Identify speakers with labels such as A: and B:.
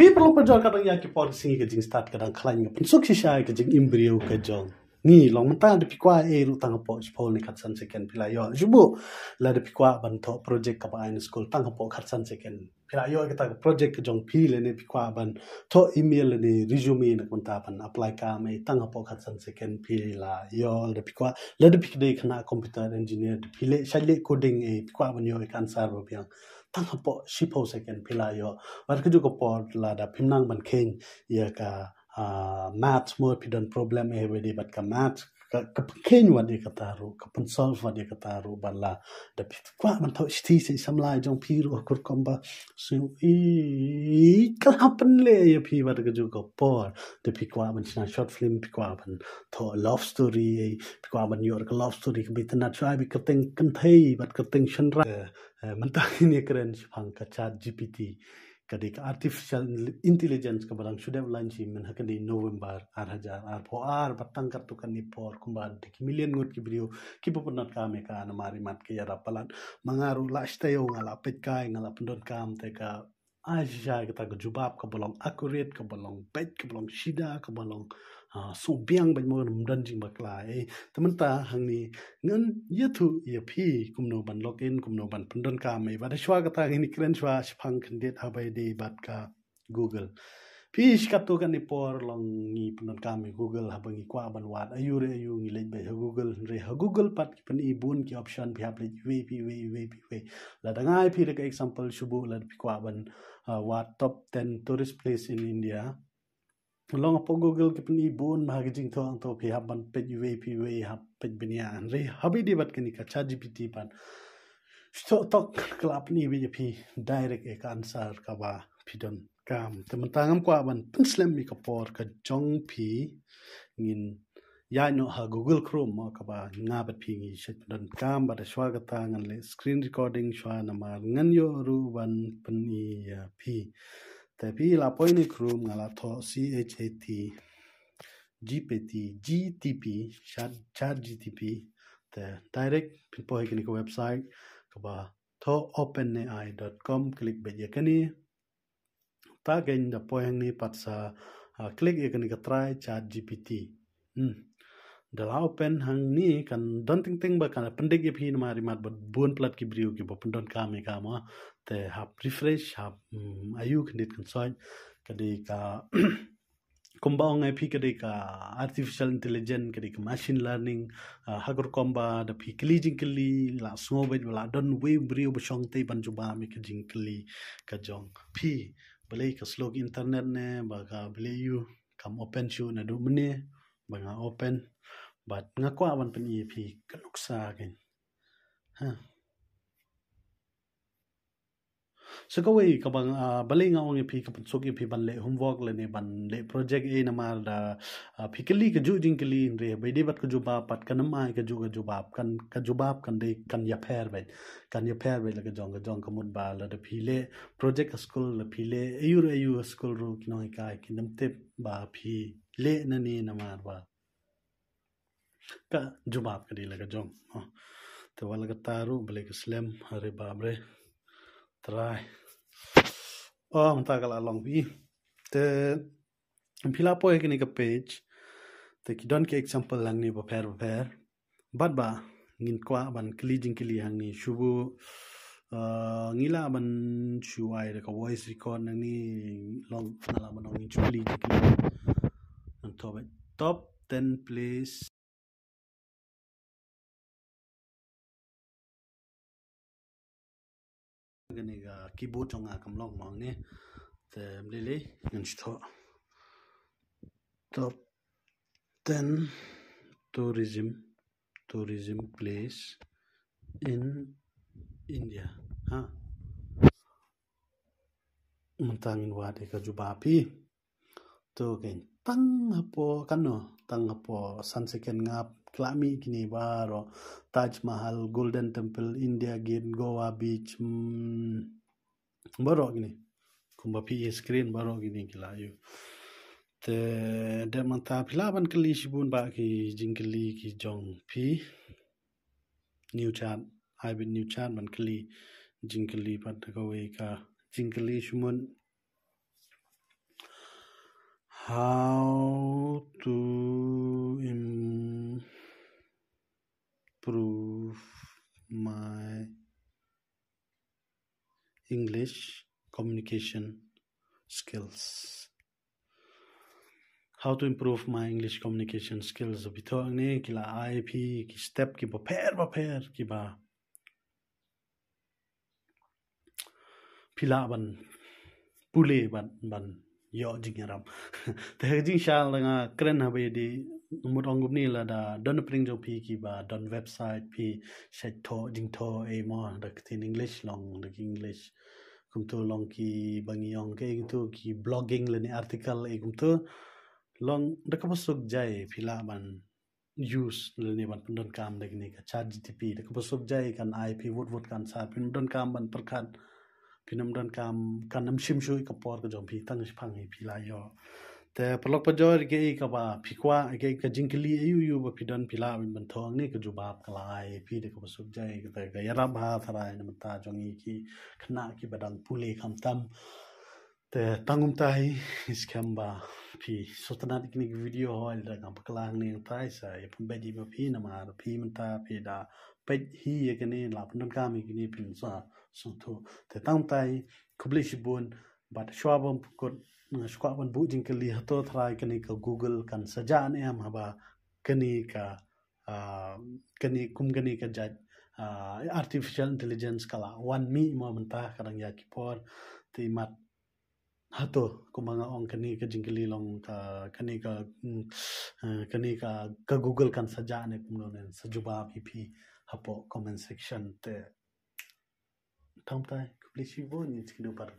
A: People perlu kadang ya ki policy ke jing start kadang klan ke pensuk sisa ke jing embrio ke jong ni long mentang de pikwa ru tang po spol ni khatsan second pila yo jubu la de pikwa ban to project ka ba in school tang po khatsan second pila yo kita project ke jong pi le ne pikwa ban to email ni resume na kunta ban apply ka me tang po khatsan second pila yo de pikwa la de pikde khana computer engineer de pile shale coding e pikwa ban yo kan sar bo piang tang po shipo second pila yo war ke ju ko pot la da phimnang ban khen ya ka math more pidon problem e wedi bat ka math ka khen wadi ka taru ka pun solve wadi ka taru bala da kwa man tho sti se samlai jong pi ro kur komba so I ka happen le ya pi wat ka ju ko por de pi kwa man china short film pi kwa ban tho love story pi kwa ban yor ka love story ka bitna try bi ka teng kan thei bat ka teng shan ra man ta ni kren phang ka chat gpt kadik artificial intelligence ka barang sudah lanci men hakan di November arhajar arpo batang kartu kan ni por kumban ki million ngut ki brio ki popernat kame ka na mari mat ke yara palan mangaru last tayo ngala pet kai ngala pendon kam te ka aja kita ka jubab ka bolong accurate ka bolong pet ka bolong shida ka bolong so biang ban mo dan jing bakla temen ta hang ni ngan yathu ya phi kumno ban login kumno ban pendon ka mai ba shwa ka ta ni kren shwa shphang khandet habai de bat ka google phi shkatu kan ni por long ni pendon ka mai google habangi kwa ban wat ayu ngi lej ba google pat ki pan I bun ki option bi hab lej we la dangai phi ka example shubu la pi kwa ban what top 10 tourist place in India long apo google ki pani bon ma jing to ang to phi haban pet we hab pet binia re habi di bat kani ka chat gpt pan so tok klap ni bi phi direct ek answer ka ba phidon kam temantangam kwa ban pinslem mi ka por ka jong phi ngin ya no ha google chrome ma ka ba nga bat phi ngi shet don kam ba da swagata ngan le screen recording shwa na ma ngan yo ru ban pani phi tapi la point chrome ngala tho chat gtp chat gtp the direct people ki website ka ba tho openai.com click be ye kani ta gain da point ni patsa click ye kani ka try chat gpt dala open hang ni kan don ting ba kan pendik ye phi mari mat bon plat ki briu ki bo pendon ka me ka ma te hap refresh hap ayu kandit kan soy kadi ka kumbaong ai phi kadi ka artificial intelligence kadi ka machine learning hagur komba da phi kli jingkli la sngo be la don we briu bo shong te ban juba me ka jingkli ka jong phi bale ka slog internet ne ba ka bale you kam open show na du mne ba nga open but nga kwa ban pen EP kanuksa ken so ko we ka bang bali nga ong EP ka pensok EP ban le homework le ne ban le project e na mar da phikali ka ju jing kali re be de bat ka ju ba pat kan mai ka ju bab kan de kan ya pher be la ka jong ka mut ba la de phile project school la phile ayu school ro kinoi ka kinam te ba phi le na ni na mar ba ka jubab ka di laga jong te wala ka taru bale ka slam hare babre try manta kala long bi te pila po ekini ka page te ki don ke example lang ni ba pair bad ba ngin kwa ban kili hang ni shubu ngila ban shuai ka voice record nang ni long nala ban ngin chuli nang top 10 place gani ga keyboard chong kam long mong ne te lele ngan chto top 10 tourism place in India mentangin wade ka jubapi to ken tang hapo san second ngap klami kini baro Taj Mahal Golden Temple India Gate Goa Beach baro gini kumba pi screen baro gini kila yu te de manta pilaban kali shibun ba ki jingkali ki jong pi new chat man kali jingkali pat ka we ka jingkali shumun how to improve my English communication skills. How to improve my English communication skills? Bito ni kila IP ki step ki ba pair ki ba pila ban pule ban yo jingaram. Te jing shal nga kren ha be di mut ong ni la da don pring jo pi ki ba don website pi shet to jing to e mo da tin English long da English kum to long ki bangi ong ke to ki blogging le ni article e kum to long da ka pasuk jai pila ban use le ni ban don kam da ni ka chat gtp da ka pasuk jai kan ip wot kan sa pin don kam ban perkan pinam don kam kan nam shim shu ka por ka jom pi tang phang hi pila yo te palok pa jor ke ka ba phikwa ke ka jingkli yu ba pidon pila ban thong ni ka jubab kalai pi de ka pasuk jai ka ga yara ba tharai na ta jongi ki khna ki badang pule kham tam te tangum tai scam ba pi sotana ikni video hol da kam paklang ni tai sa ya pun bedi ba pi na ma pi menta pi da pet hi ye kene la pun kam ikni pin sa so to te tang tai kublish bun bat shwabam ko shwabam bu jingkali hato thrai kani ka google kan saja ne am haba kani ka kani kum kani ka jaj artificial intelligence kala one me mo menta kadang ya ki por ti mat hato kumanga ong kani ka jingkali long ka kani ka google kan saja ne kumno nen sajuba pp hapo comment section te tamtai kublishi bo ni tkino par